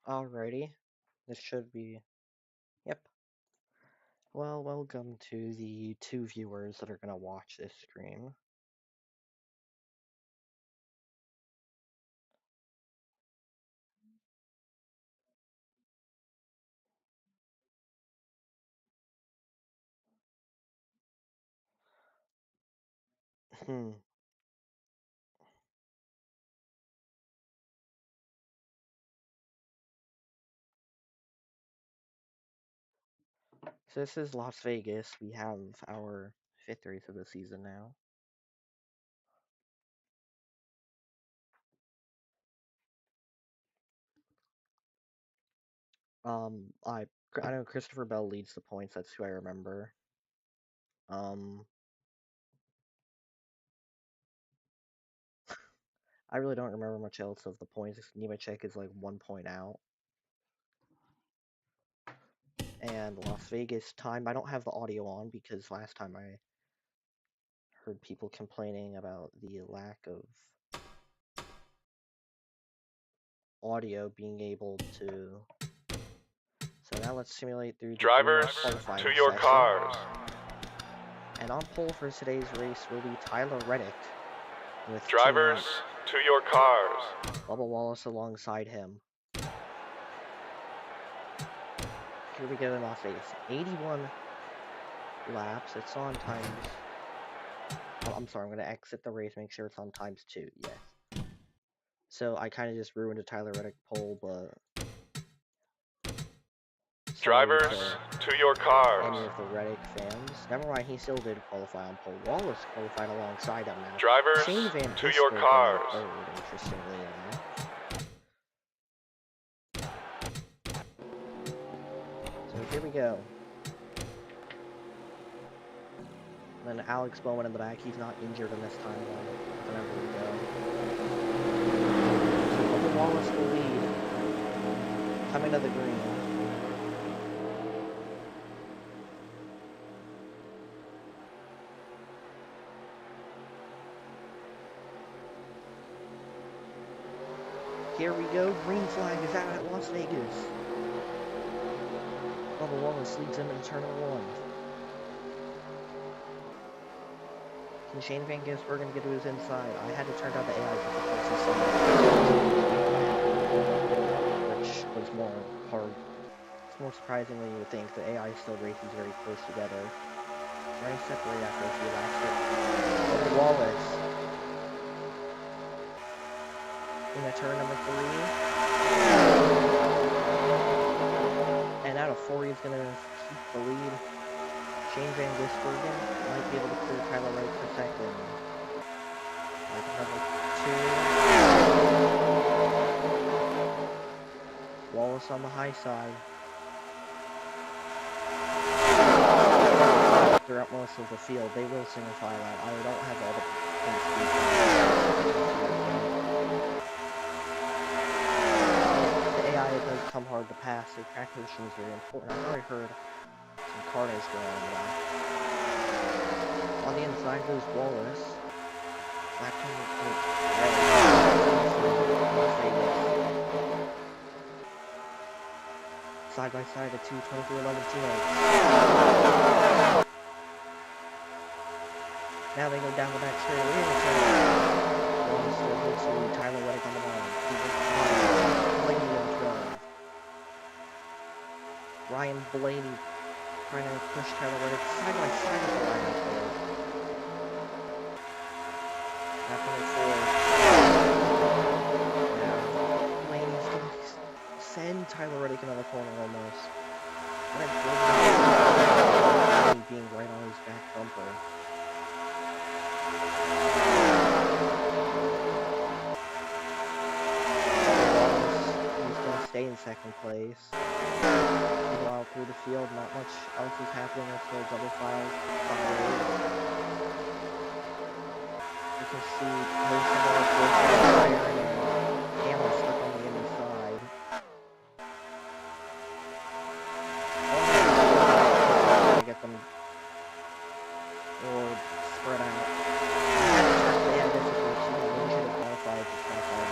Alrighty, this should be. Yep. Well, welcome to the two viewers that are gonna watch this stream. Hmm. So this is Las Vegas. We have our fifth race of the season now. I know Christopher Bell leads the points. That's who I remember. I really don't remember much else of the points. Nemechek is like 1 point out. And Las Vegas time, I don't have the audio on because last time I heard people complaining about the lack of audio being able to. So now let's simulate through the drivers qualifying to your session. cars. And on pole for today's race will be Tyler Reddick with drivers to your cars. Bubba Wallace alongside him. Here we go in Las Vegas. 81 laps. It's on times. Oh, I'm sorry. I'm going to exit the race. Make sure it's on times 2. Yes. So I kind of just ruined a Tyler Reddick pole, but. Drivers to your cars. Any of the Reddick fans. Never mind, he still did qualify on pole. Wallace qualified alongside him now. Drivers to your cars. Third, interestingly enough. So here we go. Then Alex Bowman in the back. He's not injured in this timeline. Whenever we go. Wallace will lead. Coming to the green. Here we go, green flag is out at Las Vegas. Bubba Wallace leads him in turn 1. Can Shane Van Gisbergen get to his inside? I had to turn down the AI difficulty somewhat, which was more hard. It's more surprising than you would think. The AI still races very close together. Very separate after a few laps. Bubba Wallace. In a turn number 3. And out of 4, he's going to keep the lead. Shane Van Gisbergen might be able to clear Tyler Reddick for second. Like number 2. Wallace on the high side. Throughout most of the field, they will single file out. I don't have all the it does come hard to pass, so track position is very important. I've already heard some carnage going on now. On the inside goes Wallace. Lap time side by side at 2:23:11 teammates. Now they go down the back straight away. Wallace goes to Tyler Reddick on the line. Ryan Blaney trying to push Tyler Reddick side by side with the lineup there. After the 4. Now, Blaney's going to send Tyler Reddick another corner almost. Reddick being right on his back bumper. He's going to stay in second place. Meanwhile, through the field, not much else is happening until double files behind. You can see most of our forces firing and Hammer stuck on the inside. To get them or spread out. They had difficulty. One should have qualified to qualify.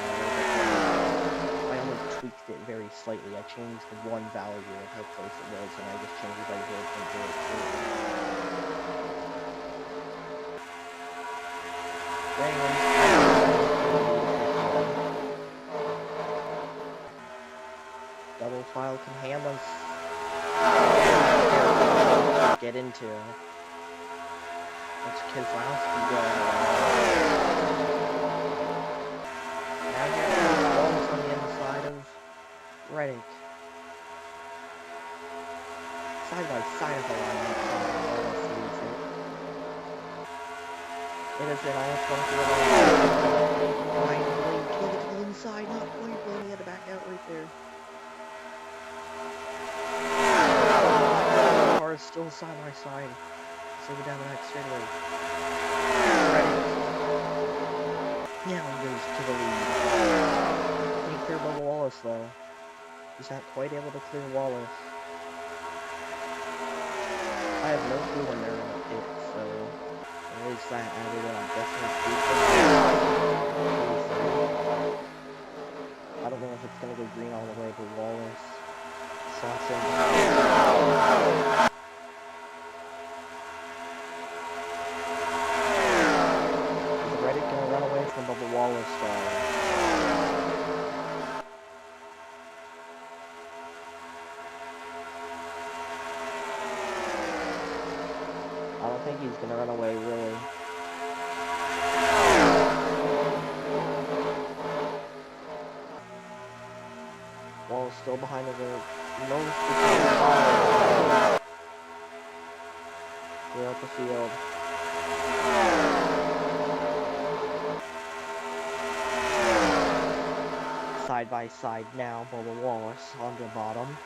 I only tweaked it very very slightly. I changed one value of how close it was, and I just changed it by 0.02. Double file can handle get into. Let's kid files keep going. Now here almost on the inside of Reddit. Side by side of the line. It is an all funky line. Can't get to the inside, not quite blaming at the back out right there. Cars still side by side. So we're down the next straightaway. Now he goes to the lead. Can't clear Bubba Wallace though. He's not quite able to clear Wallace. I have no clue when they're in the pit, so there is that added on. I don't know if it's gonna go green all the way, but Wallace slots in. Is Reddick gonna run away from Bubba Wallace? I don't think he's gonna run away, really. Wallace still behind the most throughout the field. Side by side now, Bubba Wallace on the bottom.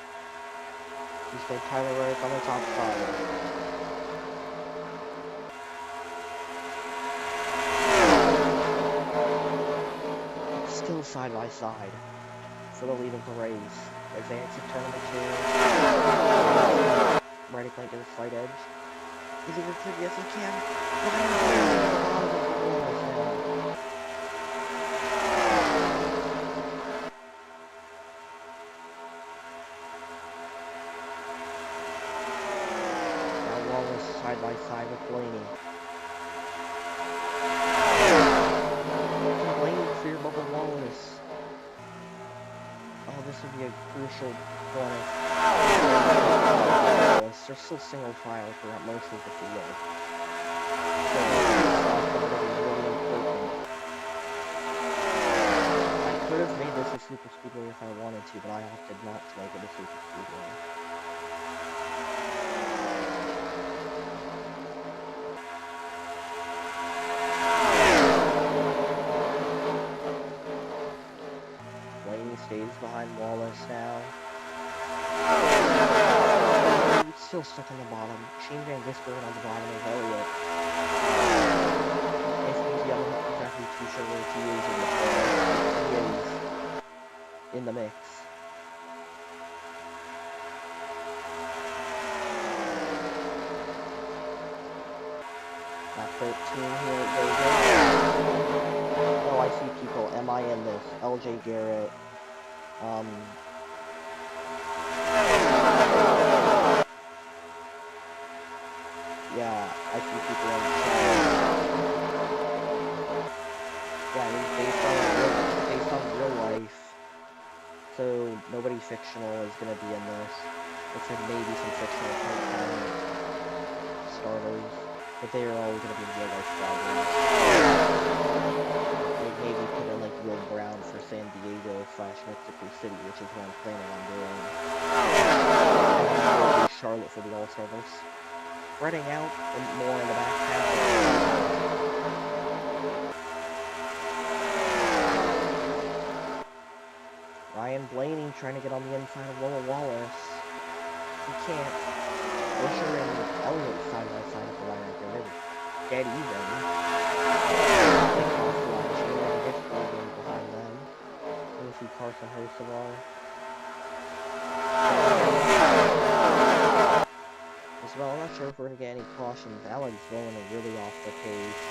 He's got Tyler Reddick on the top side. Still side by side for the lead of the race. As they exit turn number 2. Reddick might get a slight edge. Is he going to? Yes, he can. Now Wallace side by side with Blaney. Blaney clear Bubba Wallace. Oh, this would be a crucial corner. They're still single file throughout most of the field. So, really important. I could have made this a super speedway if I wanted to, but I opted not to make it a super speedway. Stays behind Wallace now. He's still stuck on the bottom. Shane Van Gisbergen on the bottom of Elliott. I think the other exactly too sure where he is in the play. He is in the mix. At 13 here it goes in. Oh, I see people. Am I in this? LJ Garrett. Yeah, I see people in the chat. Yeah, it's based on real life. So nobody fictional is gonna be in this. Except maybe some fictional part-time starters. But they are all gonna be real life drivers. Like maybe put in like Will Brown for San Diego / Mexico City, which is what I'm planning on doing. And Charlotte for the All-Star race. Spreading out and more in the back half. Ryan Blaney trying to get on the inside of Bubba Wallace. He can't. Busher and Elliott side by side at the line right there. They're dead even. Behind them. We'll see Carson Hocevar. As well, I'm not sure if we're going to get any cautions. Alex Bowen is really off the pace.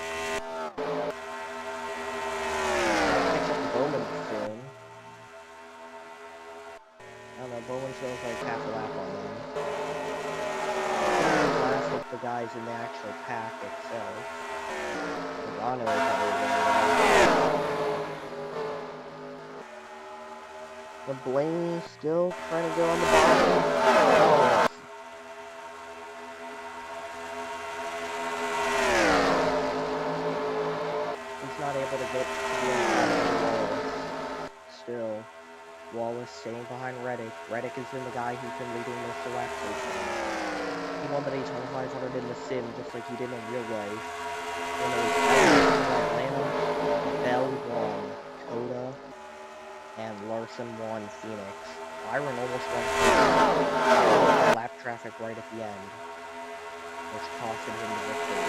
Catch up to Bowman soon. Bowman still has like half a lap on them. Last of the guys in the actual pack itself. Logano is over. But Blaney still trying to go on the bottom. He's not able to get to the inside of Wallace. Still, Wallace staying behind Reddick. Reddick has been the guy who's been leading most of the lap races. He won the Daytona 500 in the sim, just like he did in real life. When it was Atlanta, Bell won Coda, and Larson won Phoenix. Byron almost won lap traffic right at the end, which costed him the victory.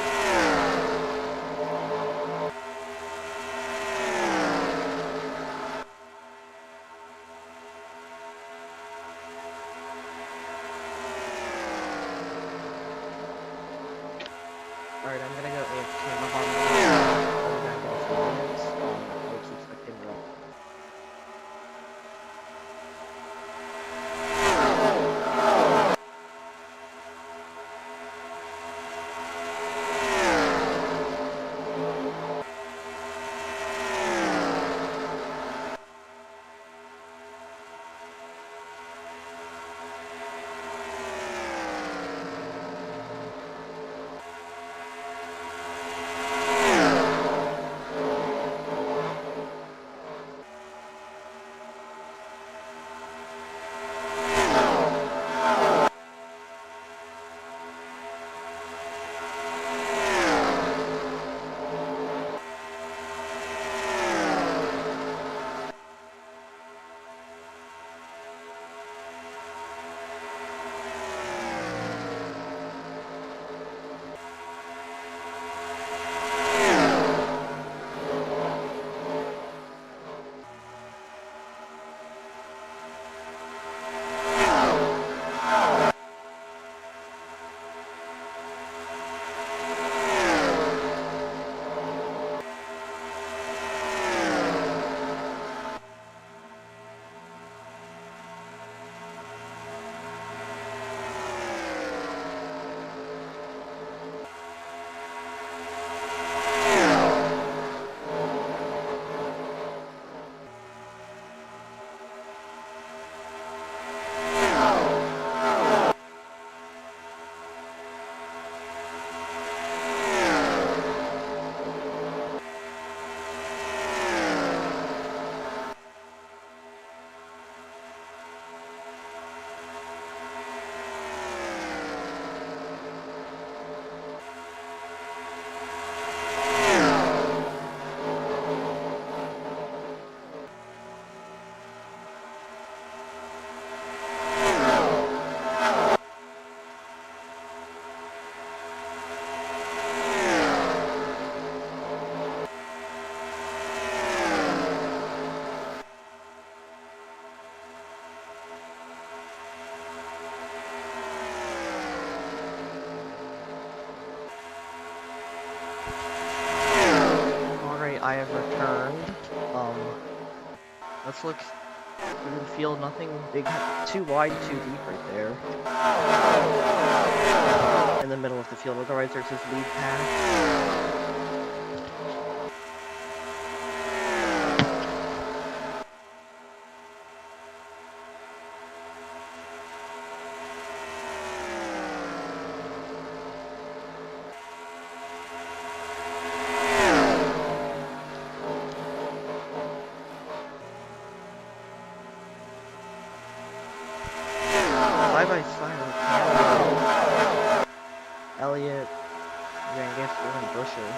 Alright, I'm gonna go AFK. I'm back in a few minutes. I'll keep spectating up. I have returned. Let's look through the field. Nothing big, too wide, too deep right there. In the middle of the field. Otherwise, there's this lead path. Elliott, Van Gistel, and Busher.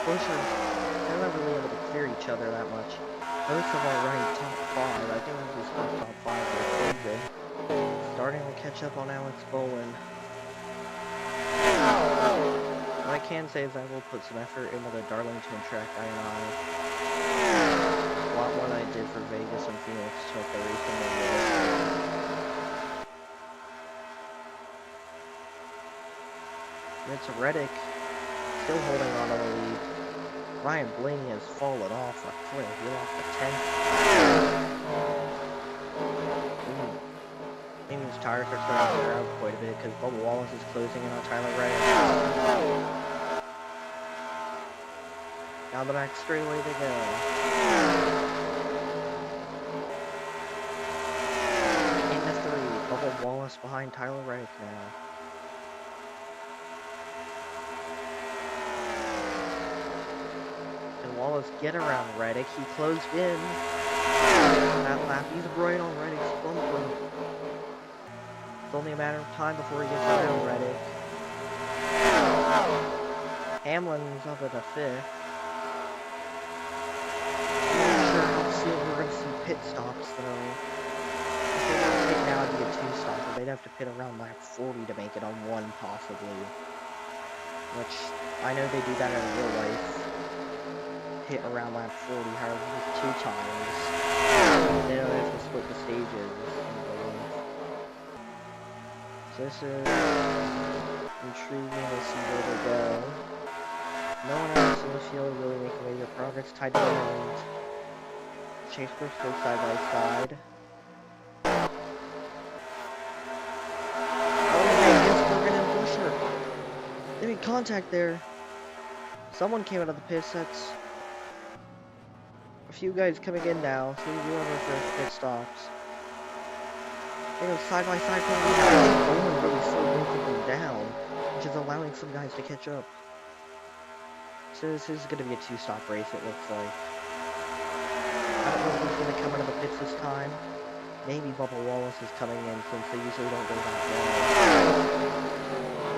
Busher, they're not really able to clear each other that much. Both of our running top 5. I think this is first top 5 are good. Starting to catch up on Alex Bowen. What I can say is I will put some effort into the Darlington track I&I. A lot more than I did for Vegas and Phoenix to make the racing more realistic. It's Reddick still holding on to the lead. Ryan Blaney has fallen off a cliff. He lost the 10th. Damien's tires are starting to wear out quite a bit because Bubba Wallace is closing in on Tyler Reddick. Down the back straightaway they go. Into 3. Bubba Wallace behind Tyler Reddick now. Wallace get around Reddick. He closed in. That lap, he's right on Reddick's bumper. It's only a matter of time before he gets around Reddick. Hamlin's up at the 5th. I'm not sure how soon we're going to see pit stops, though. If they were to pit now, it'd be a 2-stop, but they'd have to pit around lap 40 to make it on 1, possibly. Which, I know they do that in real life. Hit around lap 40, however, just 2 times. They don't have to split the stages. So this is intriguing to see where they go. No one else in the field really making major progress. Ty Dillon and Chase Brooks go side by side. Oh, Morgan and Busher. They made contact there. Someone came out of the pits. That's a few guys coming in now, so we're doing our first pit stops. They go side by side, Bowman really slowed both of them down, which is allowing some guys to catch up. So this is going to be a 2-stop race, it looks like. I don't know if he's going to come out of the pits this time. Maybe Bubba Wallace is coming in, since they usually don't go that long.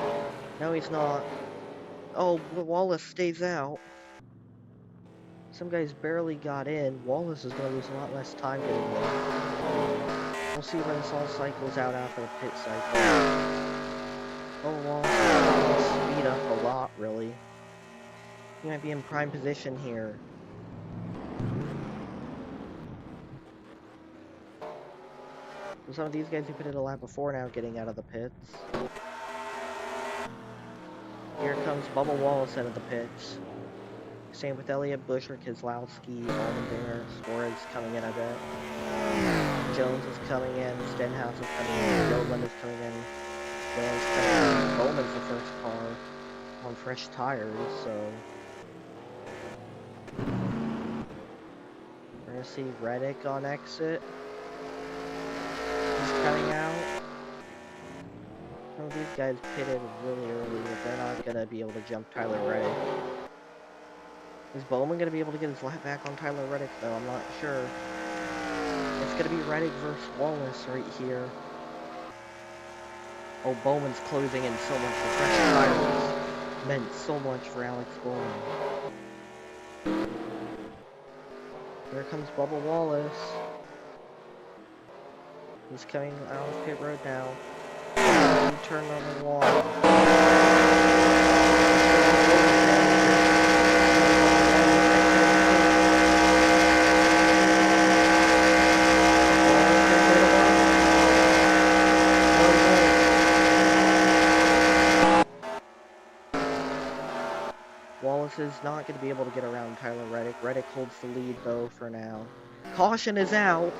No, he's not. Oh, Wallace stays out. Some guys barely got in. Wallace is going to lose a lot less time getting in. We'll see when this all cycles out after the pit cycle. Oh, Wallace is going to speed up a lot, really. He might be in prime position here. So some of these guys who pitted a lap before now getting out of the pits. Here comes Bubba Wallace out of the pits. Same with Elliott, Busher, Keselowski, Allmendinger, Suarez coming in, I bet. Jones is coming in, Stenhouse is coming in, Yoland is coming in, Dan's coming in, Bowman's the first car on fresh tires, so... We're gonna see Reddick on exit. He's coming out. Some of these guys pitted really early, but they're not gonna be able to jump Tyler Reddick. Is Bowman going to be able to get his lap back on Tyler Reddick, though? I'm not sure. It's going to be Reddick versus Wallace right here. Oh, Bowman's closing in so much. The fresh tires meant so much for Alex Bowman. Here comes Bubba Wallace. He's coming out of pit road now. Turn number 1. Wallace is not going to be able to get around Tyler Reddick. Reddick holds the lead, though, for now. Caution is out.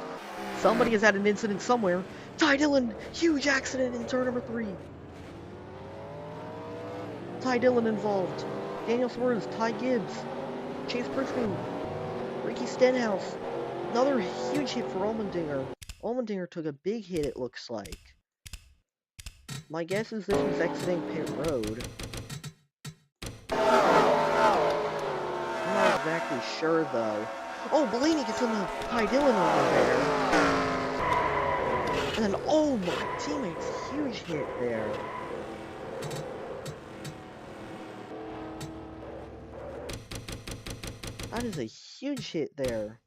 Somebody has had an incident somewhere. Ty Dillon, huge accident in turn number 3. Ty Dillon involved. Daniel Suarez, Ty Gibbs, Chase Briscoe, Ricky Stenhouse. Another huge hit for Allmendinger. Allmendinger took a big hit, it looks like. My guess is this was exiting pit road. I'm not exactly sure, though. Oh, Blaney gets in the Ty Dillon over there. And then, oh, my teammate's huge hit there. That is a huge hit there.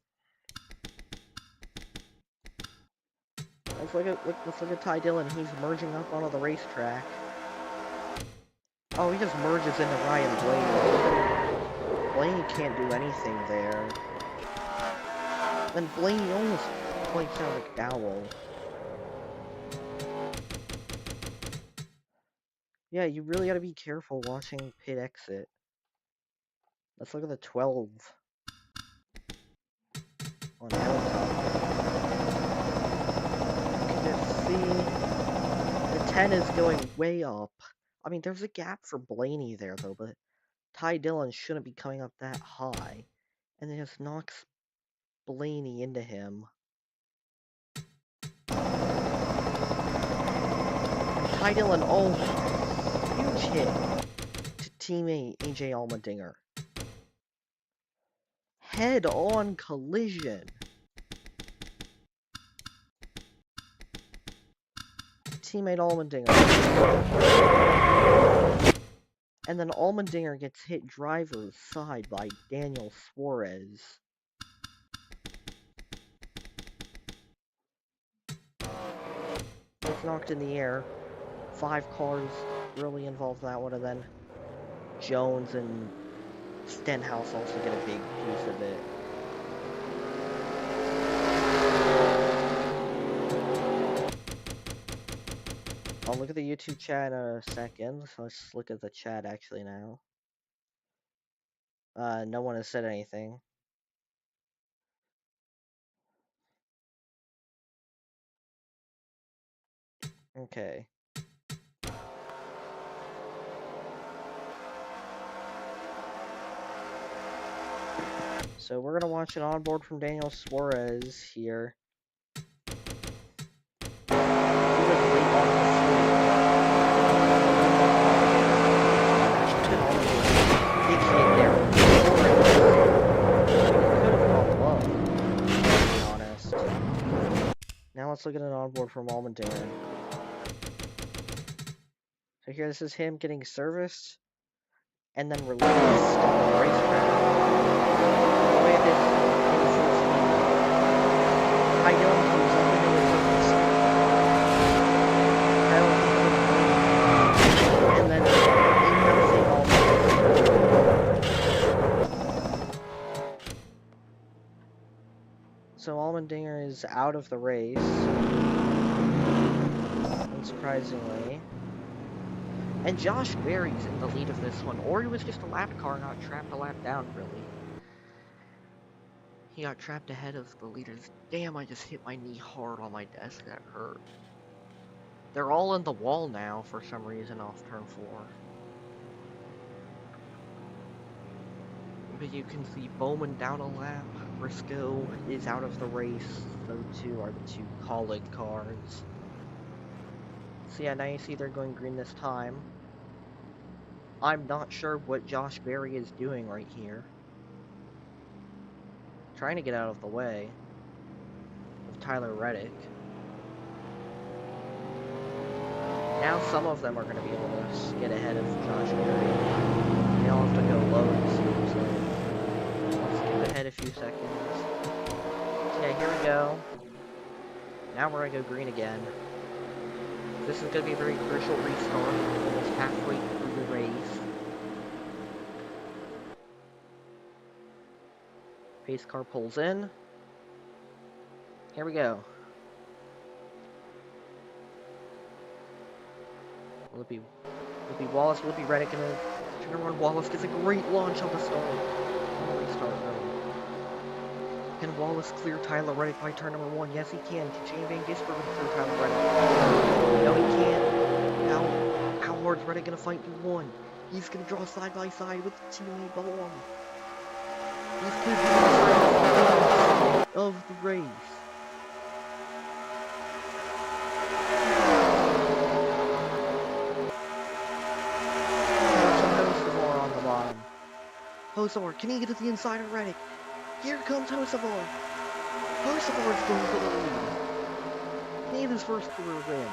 Let's look at Ty Dillon. He's merging up onto the racetrack. Oh, he just merges into Ryan Blaney. Blaney can't do anything there. Then Blaney almost points out McDowell. Yeah, you really gotta be careful watching pit exit. Let's look at the 12 on helicopter. You can just see the 10 is going way up. I mean, there's a gap for Blaney there, though, but Ty Dillon shouldn't be coming up that high. And it just knocks Blaney into him. Ty Dillon, oh, huge hit to teammate AJ Allmendinger. Head-on collision. Teammate Allmendinger. And then Allmendinger gets hit driver's side by Daniel Suarez. Gets knocked in the air. 5 cars really involved in that one, and then Jones and Stenhouse also get a big piece of it. I'll look at the YouTube chat in a second, so let's look at the chat actually now. No one has said anything. Okay. So we're gonna watch an onboard from Daniel Suarez here. Now let's look at an onboard from Allmendinger. So here, this is him getting serviced and then released on the racetrack. The way this is Ty Dillon comes up into his own speed. And then so Allmendinger is out of the race, unsurprisingly. And Josh Berry's in the lead of this one, or he was just a lap car, not trapped a lap down, really. He got trapped ahead of the leaders. Damn, I just hit my knee hard on my desk, that hurt. They're all in the wall now, for some reason, off turn 4. But you can see Bowman down a lap, Briscoe is out of the race, so too are the 2 Collin cars. So yeah, now you see they're going green this time. I'm not sure what Josh Berry is doing right here. Trying to get out of the way of Tyler Reddick. Now some of them are going to be able to get ahead of Josh Berry. They all have to go low, it seems like. Let's skip ahead a few seconds. So yeah, here we go. Now we're going to go green again. This is going to be a very crucial restart. It's halfway through the race. Pace car pulls in. Here we go. Will it be Wallace? Will it be Reddick? And turn around. Wallace gets a great launch on the start. On the restart, really. Can Wallace clear Tyler Reddick by turn number 1? Yes, he can. Can Shane Van Gisbergen clear Tyler Reddick? No, he can't. How hard's Reddick gonna fight through 1? He's gonna draw side by side with teammate Ballon. He's gonna be the of the race. Hocevar, can he get to the inside of Reddick? Here comes Hocevar. Hocevar's going for the lead. He had his first career win.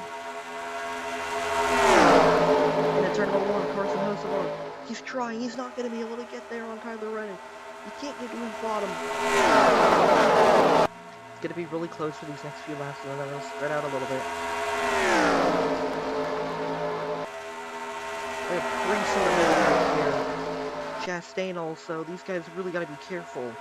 And in turn number 1, Carson Hocevar. He's trying. He's not going to be able to get there on Tyler Reddick. He can't get to his bottom. It's going to be really close for these next few laps, and then they're going to spread out a little bit. We have Priest in the middle right here. Chastain also. These guys really got to be careful.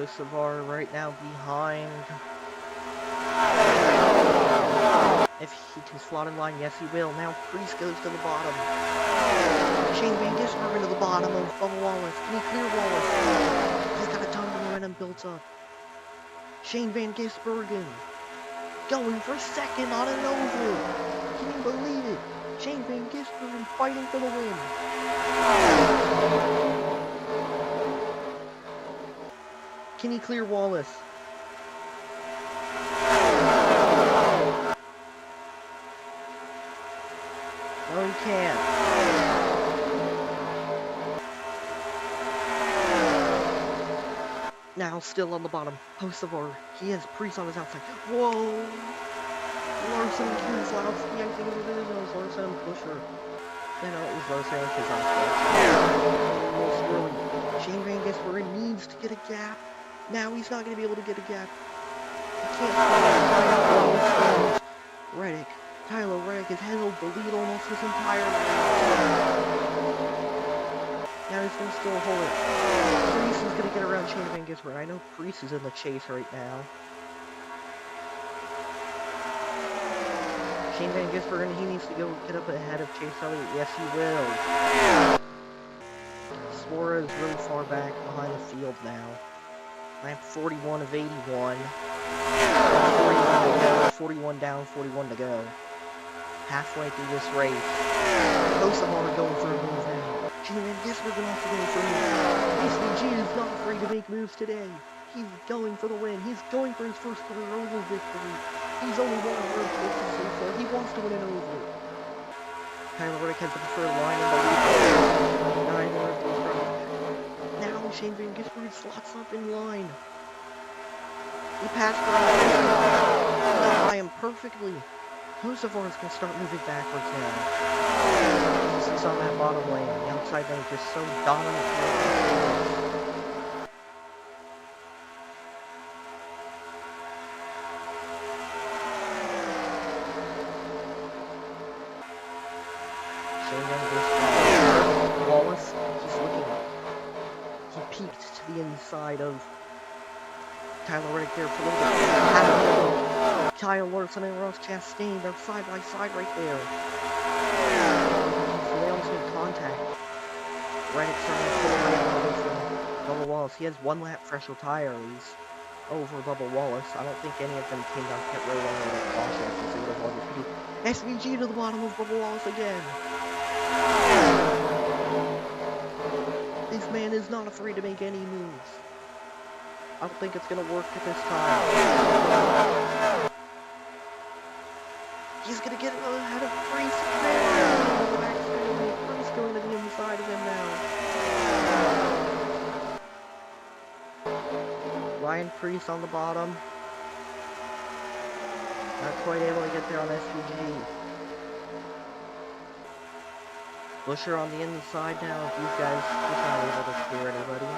Hocevar right now behind. If he can slot in line, yes he will. Now Priest goes to the bottom. Shane Van Gisbergen to the bottom of Bubba Wallace. Can he clear Wallace? He's got a ton of momentum built up. Shane Van Gisbergen going for second on an oval. Can you believe it? Shane Van Gisbergen fighting for the win. Can he clear Wallace? No, he can't. Now still on the bottom. Hocevar. He has Priest on his outside. Whoa! Larson and Keselowski, I think it was Larson and Pusher. No, it was Larson and Keselowski. Almost swirling. Shane Van Gisbergen needs to get a gap. Now he's not going to be able to get a gap. He can't find Reddick. Tyler Reddick has held the lead almost this entire round. Now he's going to still hold it. Priest is going to get around Shane Van Gisbergen. I know Priest is in the chase right now. Shane Van Gisbergen, he needs to go get up ahead of Chase Elliott. Yes, he will. Suarez really far back behind the field now. Lap 41 of 81. 41 to go. 41 down, 41 to go. Halfway through this race. Hocevar going for a move now. Shane Van Gisbergen also going for a move. SVG is not afraid to make moves today. He's going for the win. He's going for his first career oval victory. He's only won a road course so far. He wants to win an oval. Tyler Reddick has the preferred line in the lead. Now Shane Van Gisbergen slots up in line. He passed Ryan perfectly. Hocevar is going to start moving backwards now. He's on that bottom lane. The outside lane just so dominant. Wallace, he's looking. He peeked to the inside of Tyler Reddick there for a little bit. Kyle Larson and Ross Chastain, they're side by side right there. So they almost made contact. Reddick starting to pull away from Bubba Wallace. He has one lap fresher tires over Bubba Wallace. I don't think any of them came down pit road on the caution, since they would have all repeated. SVG to the bottom of Bubba Wallace again. This man is not afraid to make any moves. I don't think it's going to work at this time. He's going to get ahead of Priest. Priest going to the inside of him now. Ryan Priest on the bottom. Not quite able to get there on SVG. Busher on the inside now. These guys just not able to clear anybody.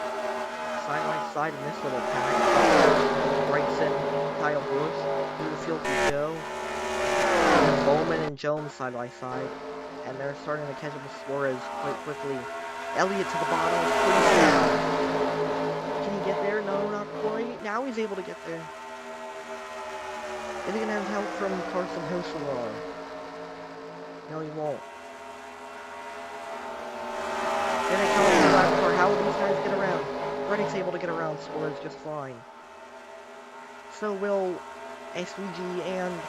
Side by side in this little pack. Bryson, Kyle Busch, through the field we go. Bowman and Jones side by side. And they're starting to catch up with Suarez quite quickly. Elliott to the bottom. Can he get there? No, not quite. Now he's able to get there. Is he going to have help from Carson Hocevar? No, he won't. Then it comes to the last car. How will these guys get around? Reddick's able to get around Suarez just fine. So will SVG and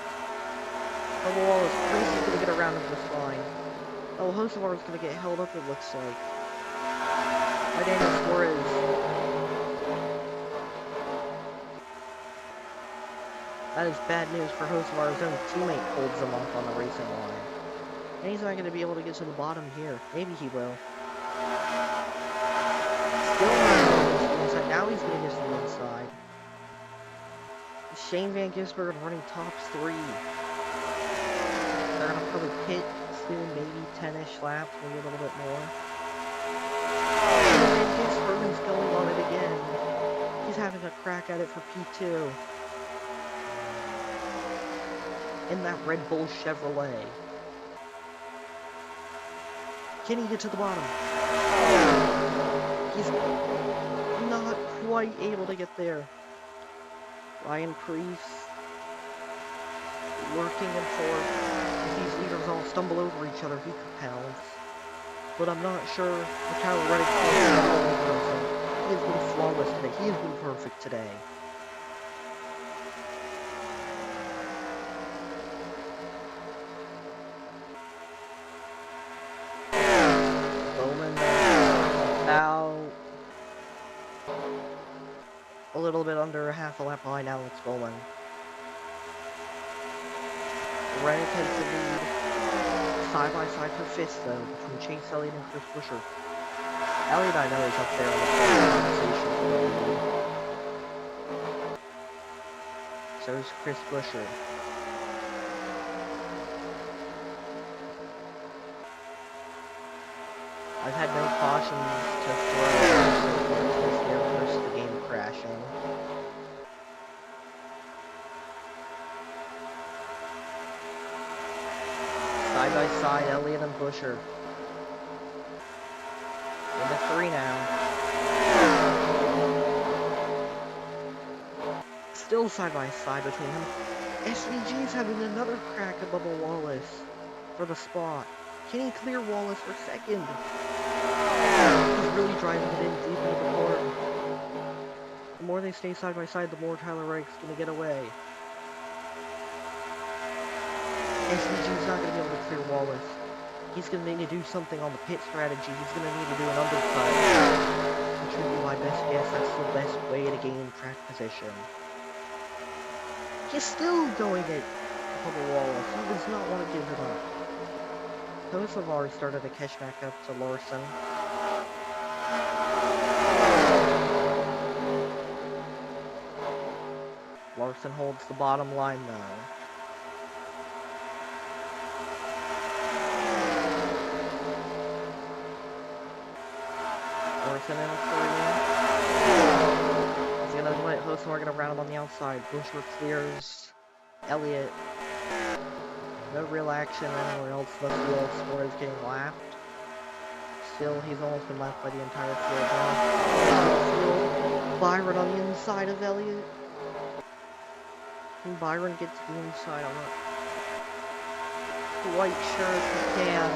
Bubba Wallace. Priest is going to get around him just fine. Oh, Hocevar is going to get held up, it looks like. By Daniel Suarez. That is bad news for Hocevar. His own teammate holds him off on the racing line. And he's not going to be able to get to the bottom here. Maybe he will. Still not inside. Now he's going to get to the inside. Shane Van Gisbergen running top 3. They're going to probably pit soon, maybe 10-ish laps, maybe a little bit more. Shane Van Gisbergen's going on it again. He's having a crack at it for P2. In that Red Bull Chevrolet. Can he get to the bottom? He's not quite able to get there. Ryan Priest working and forth. If these leaders all stumble over each other, he compels. But I'm not sure if Tyler Reddick he has been flawless today. He has been perfect today. Bowman about a little bit under half a lap behind Alex Bowman. Reddick has the lead side by side for fifth though between Chase Elliott and Chris Buescher. Elliott I know is up there in the conversation for the lead. So is Chris Buescher. I've had no cautions to throw this year versus the game crashing. Side by side, Elliott and Buescher. Into 3 now. Still side by side between them. SVG's having another crack at Bubba Wallace for the spot. Can he clear Wallace for second? He's really driving it in deep into the corner. The more they stay side by side, the more Tyler Reddick's gonna get away. SVG's not gonna be able to clear Wallace. He's gonna need to do something on the pit strategy. He's gonna need to do an undercut. Which would be my best guess. That's the best way to gain track position. He's still going at Bubba Wallace. He does not want to give it up. Kosovar started to catch back up to Larson. Larson holds the bottom line though. Larson in a 3. He's gonna let Kosovar get around him on the outside. Buescher clears Elliott. No real action anywhere else in the field. Suarez getting lapped. Still, he's almost been lapped by the entire field now. Byron on the inside of Elliott. Can Byron get to the inside? I'm not quite sure if he can.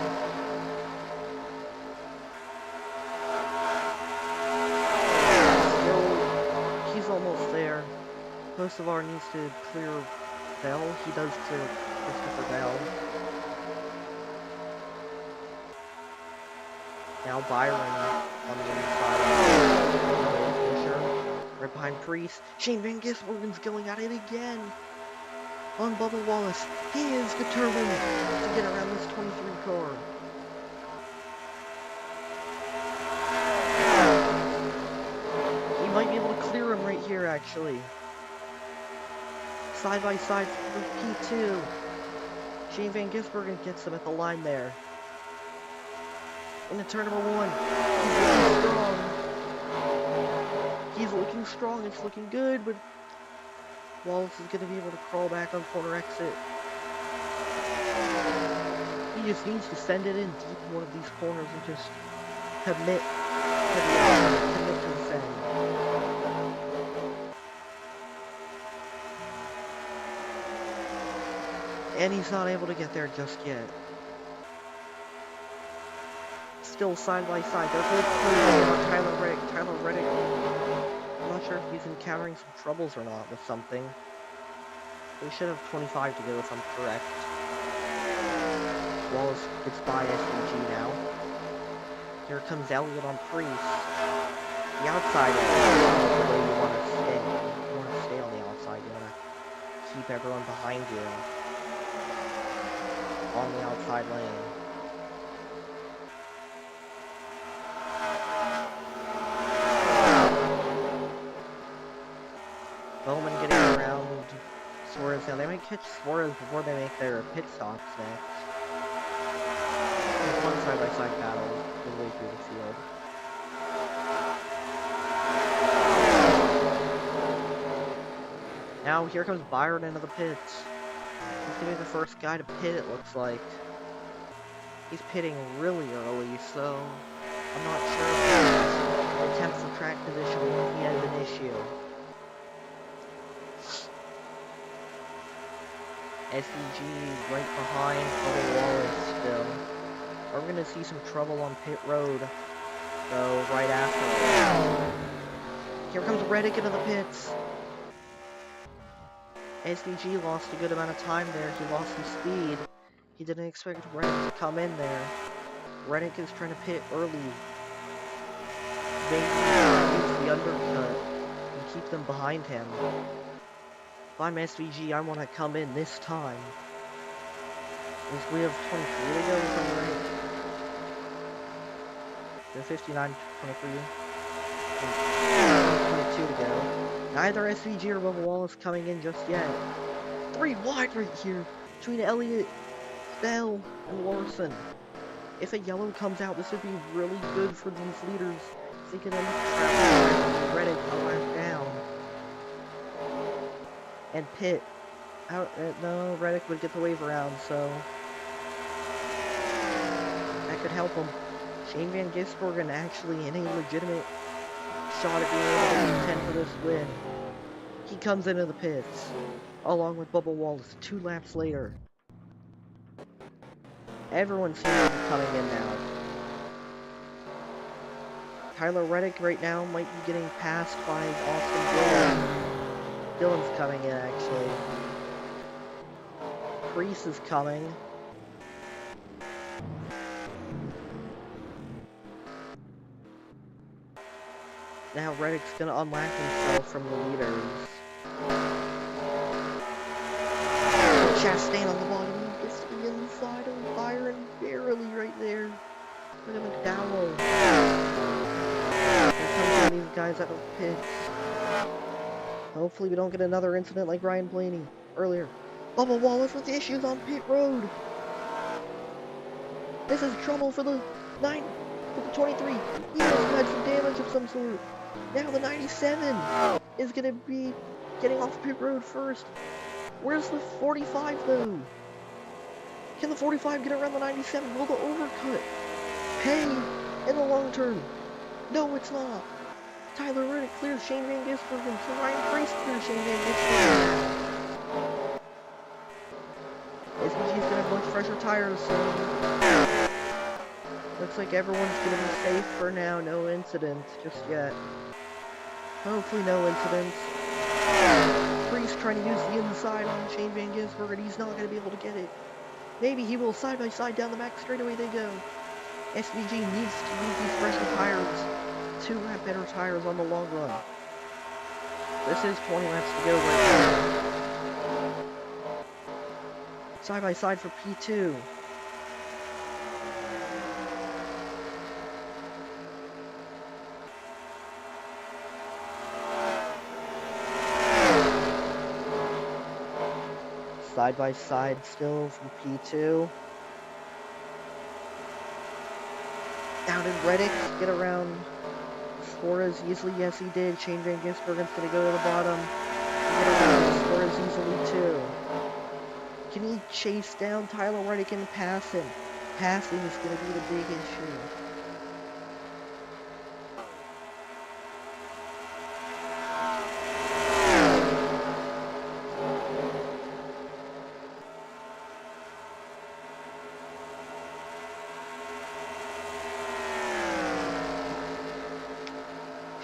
Still, he's almost there. Kosovar needs to clear Bell. He does clear Christopher Bell. Now Byron on the inside. Right behind Priest. Shane Van Gisbergen's going at it again. On Bubba Wallace. He is determined to get around this 23 car. He might be able to clear him right here, actually. Side by side for P2. Shane Van Gisbergen gets him at the line there. Into turn number 1. He's looking strong. It's looking good, but Wallace is going to be able to crawl back on corner exit. He just needs to send it in deep in one of these corners and just commit to the send. And he's not able to get there just yet. Still side by side. They're both clear on Tyler Reddick. Tyler Reddick, I'm not sure if he's encountering some troubles or not with something. We should have 25 to go if I'm correct. Wallace gets by SVG now. Here comes Elliott on Priest. The outside is the way you want to stay. You want to stay on the outside. You want to keep everyone behind you on the outside lane. Bowman getting around Suarez now. They might catch Suarez before they make their pit stops next. There's one side-by-side battle all the way through the field. Now here comes Byron into the pits. He's gonna be the first guy to pit, it looks like. He's pitting really early, so I'm not sure if attempt for track position, he has an issue. SVG right behind Bubba Wallace still. We're gonna see some trouble on pit road, though, right after. Here comes Reddick into the pits. SVG lost a good amount of time there. He lost some speed. He didn't expect Reddick to come in there. Reddick is trying to pit early. They use the undercut and keep them behind him. If I'm SVG, I want to come in this time. We have 23 to go, if I'm right. The 59, 23. 22 to go. Neither SVG or Bubba Wallace coming in just yet. 3 wide right here between Elliott, Bell, and Larson. If a yellow comes out, this would be really good for these leaders. They can end up trapping Reddick a lap down. And Pitt. No, Reddick would get the wave around, so that could help him. Shane Van Gisbergen actually in a legitimate shot at being able to contend for this win. He comes into the pits, along with Bubba Wallace 2 laps later. Everyone seems to be coming in now. Tyler Reddick right now might be getting passed by Austin Dillon. Dillon's coming in, actually. Priest is coming. Now Reddick's gonna unlock himself from the leaders. Chastain on the bottom. He gets to the inside of Byron barely right there. Look at McDowell. Here comes these guys out of the pits. Hopefully we don't get another incident like Ryan Blaney earlier. Bubba Wallace with issues on pit road. This is trouble for the 23. He must have had some damage of some sort. Now the 97 is going to be getting off pit road first. Where's the 45 though? Can the 45 get around the 97? Will the overcut pay in the long term? No, it's not. Tyler Reddick clears Shane Van Gisbergen, so Ryan Priest clears Shane Van Gisbergen. SVG's gonna have much fresher tires, so looks like everyone's gonna be safe for now. No incidents just yet. Hopefully no incidents. Priest trying to use the inside on Shane Van Gisbergen. He's not gonna be able to get it. Maybe he will. Side by side down the back straightaway they go. SVG needs to use these fresher tires to have better tires on the long run. This is 20 laps to go right now. Side by side for P2. Side by side still from P2. Now did Reddick get around Suarez easily? Yes, he did. Shane Van Gisbergen's going to go to the bottom. Get around Suarez easily too. Can he chase down Tyler Reddick and pass him? Passing is going to be the big issue.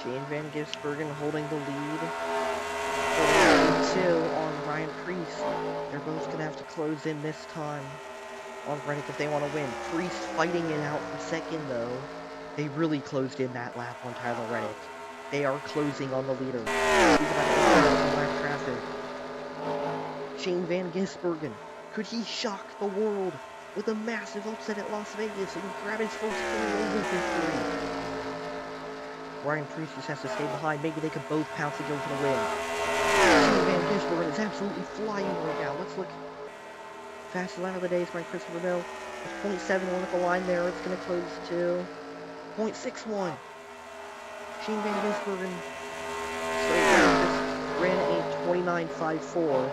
Shane Van Gisbergen holding the lead. 2 on Ryan Priest. They're both going to have to close in this time on Reddick if they want to win. Priest fighting it out for second though. They really closed in that lap on Tyler Reddick. They are closing on the leader. He's about to open up the lap traffic. Shane Van Gisbergen. Could he shock the world with a massive upset at Las Vegas and grab his first over victory? Ryan Priest just has to stay behind. Maybe they could both pounce and go for the win. Shane Van Gisbergen is absolutely flying right now. Let's look. Fastest lap of the day is by Christopher Bell. There's 0.71 at the line there. It's going to close to 0.61. Shane Van Gisbergen just ran a 29.54.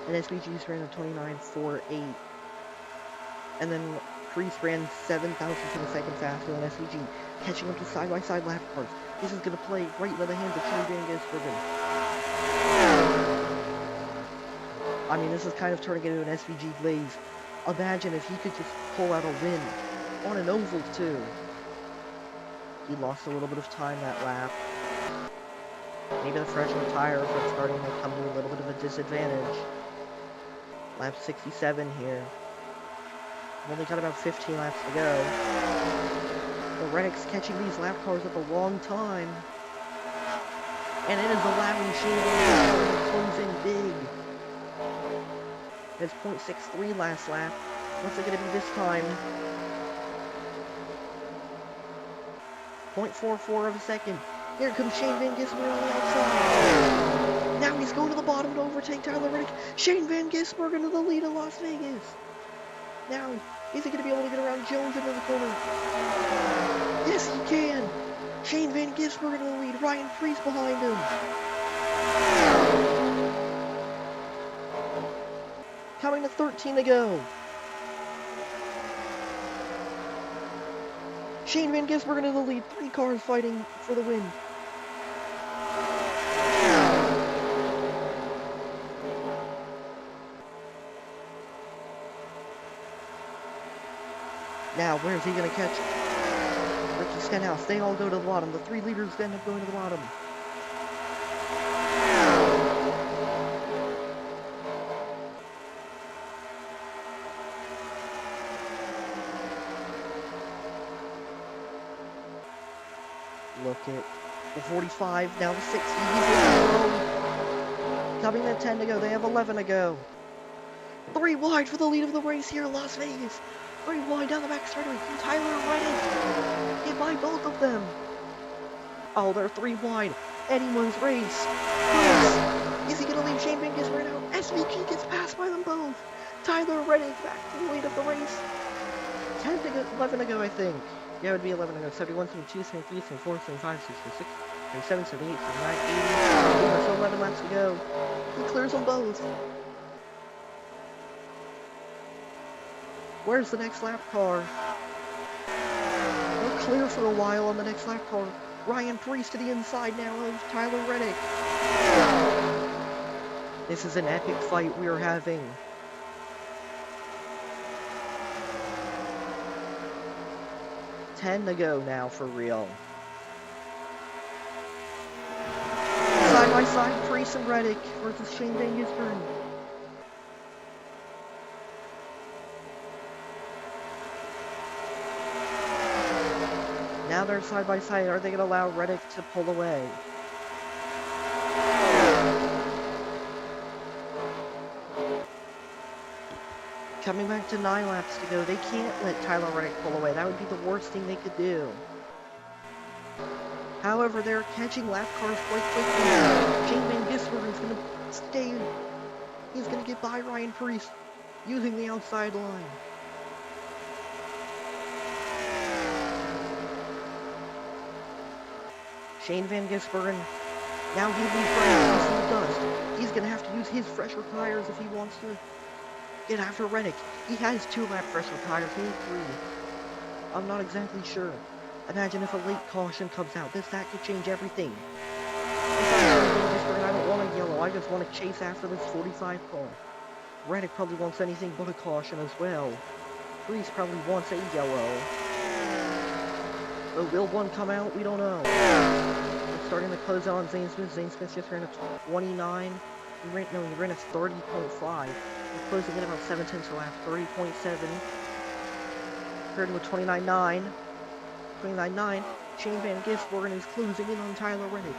And SVG's ran a 29.48. And then Priest ran 7,000th of a second faster than SVG, catching up to side-by-side lap cars. This is going to play right into the hands of Shane Van Gisbergen. I mean, this is kind of turning into an SVG blaze. Imagine if he could just pull out a win on an oval, too. He lost a little bit of time that lap. Maybe the freshman tires are starting to come to a little bit of a disadvantage. Lap 67 here. We've only got about 15 laps to go. The Reddick's catching these lap cars at the wrong time. And it is allowing Shane to close in big. It's 0.63 last lap. What's it going to be this time? 0.44 of a second. Here comes Shane Van Gisbergen on the outside. Now he's going to the bottom to overtake Tyler Reddick. Shane Van Gisbergen to the lead of Las Vegas. Now, is he going to be able to get around Jones into the corner? Yes, he can. Shane Van Gisbergen in the lead. Ryan Priest behind him. Coming to 13 to go. Shane Van Gisbergen in the lead. 3 cars fighting for the win. Now, where's he going to catch Ricky Stenhouse? They all go to the bottom. The 3 leaders end up going to the bottom. Look at the 45, now the 60. Coming at 10 to go. They have 11 to go. 3 wide for the lead of the race here in Las Vegas. 3 wide down the back straightaway. Tyler Reddick hit by both of them. Oh, they're 3 wide. Anyone's race. Is he going to leave Shane Van Gisbergen out? SVG gets passed by them both. Tyler Reddick back to the lead of the race. 10 to go, 11 to go, I think. Yeah, it would be 11 to go. 71, 72, 73, 74, 75, 76, 77, 78, 79, 80. So 11 laps to go. He clears them both. Where's the next lap car? We're clear for a while on the next lap car. Ryan Priest to the inside now of Tyler Reddick. This is an epic fight we are having. Ten to go now for real. Side by side, Priest and Reddick versus Shane Van Gisbergen. Now they're side by side. Are they going to allow Reddick to pull away? Coming back to 9 laps to go. They can't let Tyler Reddick pull away. That would be the worst thing they could do. However, they're catching lap cars quite quickly. Shane Van Gisbergen is going to stay. He's going to get by Ryan Priest using the outside line. Shane Van Gisbergen, now he leaves Ryan Priest in the dust. He's going to have to use his fresher tires if he wants to get after Reddick. He has 2 lap fresher tires, maybe 3. I'm not exactly sure. Imagine if a late caution comes out. That could change everything. I don't want a yellow. I just want to chase after this 45 car. Reddick probably wants anything but a caution as well. Priest probably wants a yellow. But will one come out? We don't know. It's starting to close out on Zane Smith. Zane Smith just ran a 29. He ran a 30.5. We're closing in about 7 tenths a lap. 30.7. Compared to a 29.9. 29.9. Shane Van Gisbergen is closing in on Tyler Reddick.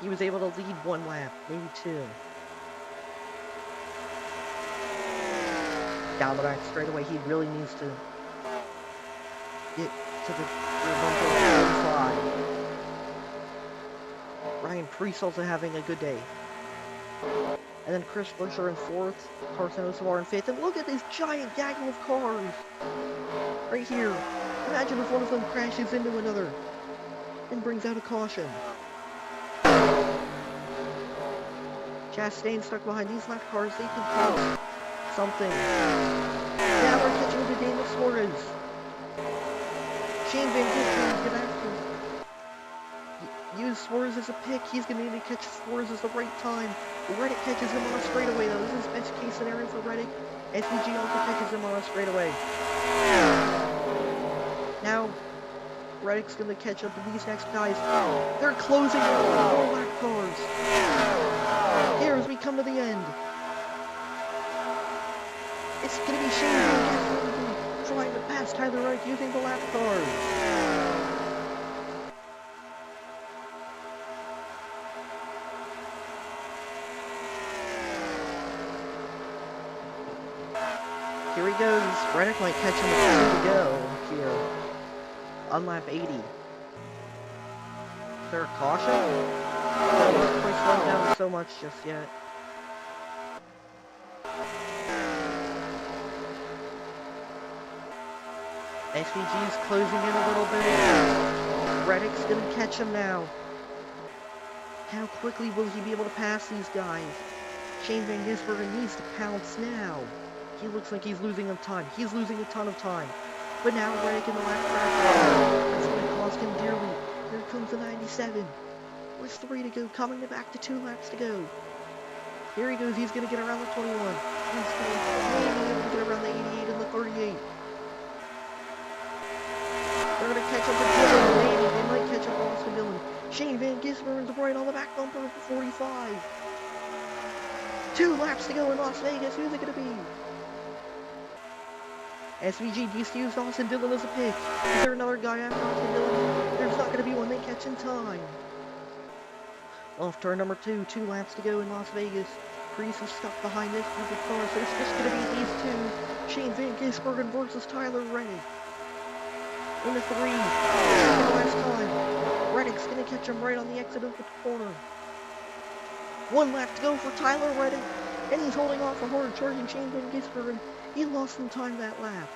He was able to lead 1 lap, maybe 2. Down the back straightaway, he really needs to get to the bumper 45. Ryan Priest also having a good day. And then Chris Buescher in 4th, Carson Osavar in 5th, and look at this giant gaggle of cars right here. Imagine if one of them crashes into another and brings out a caution. Chastain stuck behind these left cars. They can cause something. Now we're catching up to Daniel Suarez. Shane Van Gisbergen get after. Use Suarez as a pick. He's going to need to catch Suarez at the right time. Reddick catches him on a straightaway, though. This is best case scenario for Reddick. SVG also catches him on a straightaway. Now, Reddick's going to catch up to these next guys. They're closing in on all lap cars. Here as we come to the end. It's going to be Shane Van Gisbergen trying to pass Tyler Reddick using the lap cars. Here he goes. Reddick might catch him with 2 to go here. On lap 80. Is there a caution? No, not quite slowing down so much just yet. SVG's closing in a little bit. Reddick's gonna catch him now. How quickly will he be able to pass these guys? Shane Van Gisbergen needs to pounce now. He looks like he's losing a ton. He's losing a ton of time. But now Reddick in the last track. That's going to cost him dearly. Here comes the 97. With 3 to go, coming back to 2 laps to go. Here he goes. He's going to get around the 21. He's going to get around the 88 and the 38. They're going to catch up to Dillon. Maybe they might catch up to Austin Dillon. Shane Van Gisbergen's right on the back bumper for 45. 2 laps to go in Las Vegas. Who's it going to be? SVG needs to use Austin Dillon as a pick. Is there another guy after Austin Dillon? There's not going to be one. They catch in time. Off turn number 2. 2 laps to go in Las Vegas. Priest is stuck behind this group of cars. So it's just going to be these 2. Shane Van Gisbergen versus Tyler Reddick. In the 3. The last time. Reddick's going to catch him right on the exit of the corner. 1 lap to go for Tyler Reddick. And he's holding off a hard charging Shane Van Gisbergen. He lost some time that lap.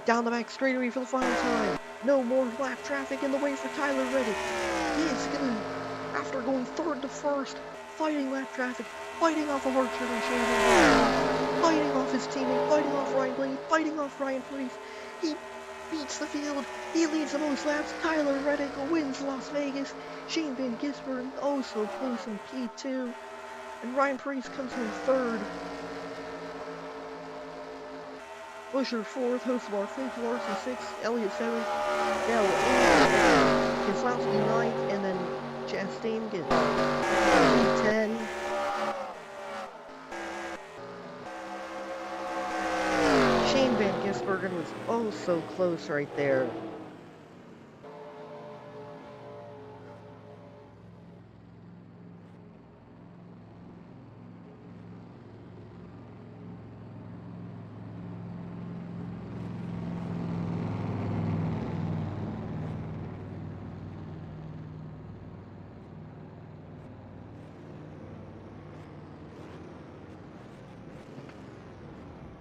Down the back straightaway for the final time. No more lap traffic in the way for Tyler Reddick. He is gonna, after going 3rd to 1st, fighting lap traffic, fighting off a hard charging Shane Van Gisbergen, fighting off his teammate, fighting off Ryan Blaney, fighting off Ryan Priest. He beats the field. He leads the most laps. Tyler Reddick wins Las Vegas. Shane Van Gisbergen oh so close in P2. And Ryan Priest comes in 3rd. Busher 4th, Hosvar 5th, Larson 6th, Elliott 7th, Dell 8th, Keselowski 9th, and then Chastain gets P10. Shane Van Gisbergen was oh so close right there.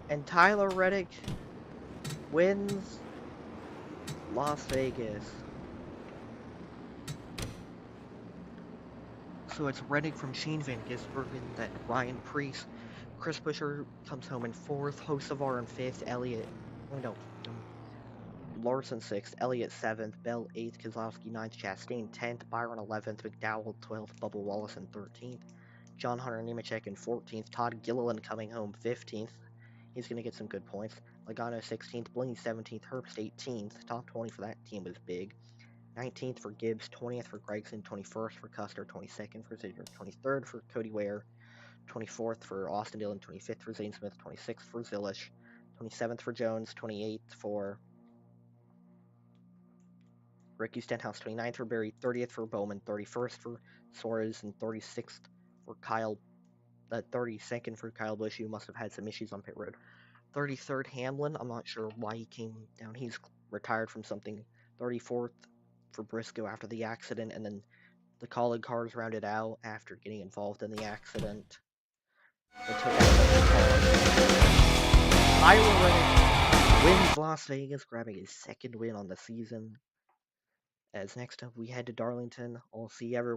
And Tyler Reddick wins Las Vegas. So it's Reddick from Shane Van Gisbergen, that Ryan Priest. Chris Buescher comes home in 4th, Hocevar in 5th, Larson 6th, Elliott 7th, Bell 8th, Keselowski 9th, Chastain 10th, Byron 11th, McDowell 12th, Bubba Wallace 13th, John Hunter Nemechek in 14th, Todd Gilliland coming home 15th. He's going to get some good points. Logano 16th, Blaney 17th, Herbst 18th. Top 20 for that team was big. 19th for Gibbs, 20th for Gregson, 21st for Custer, 22nd for Ziegler, 23rd for Cody Ware, 24th for Austin Dillon, 25th for Zane Smith, 26th for Zilish, 27th for Jones, 28th for Ricky Stenhouse, 29th for Berry, 30th for Bowman, 31st for Suarez, and 36th for Kyle. 32nd for Kyle Busch, who must have had some issues on pit road. 33rd Hamlin, I'm not sure why he came down. He's retired from something. 34th for Briscoe after the accident, and then the Colleague cars rounded out after getting involved in the accident. They took out the car. Tyler Reddick wins Las Vegas, grabbing his second win on the season. As next up, we head to Darlington. I'll see everyone.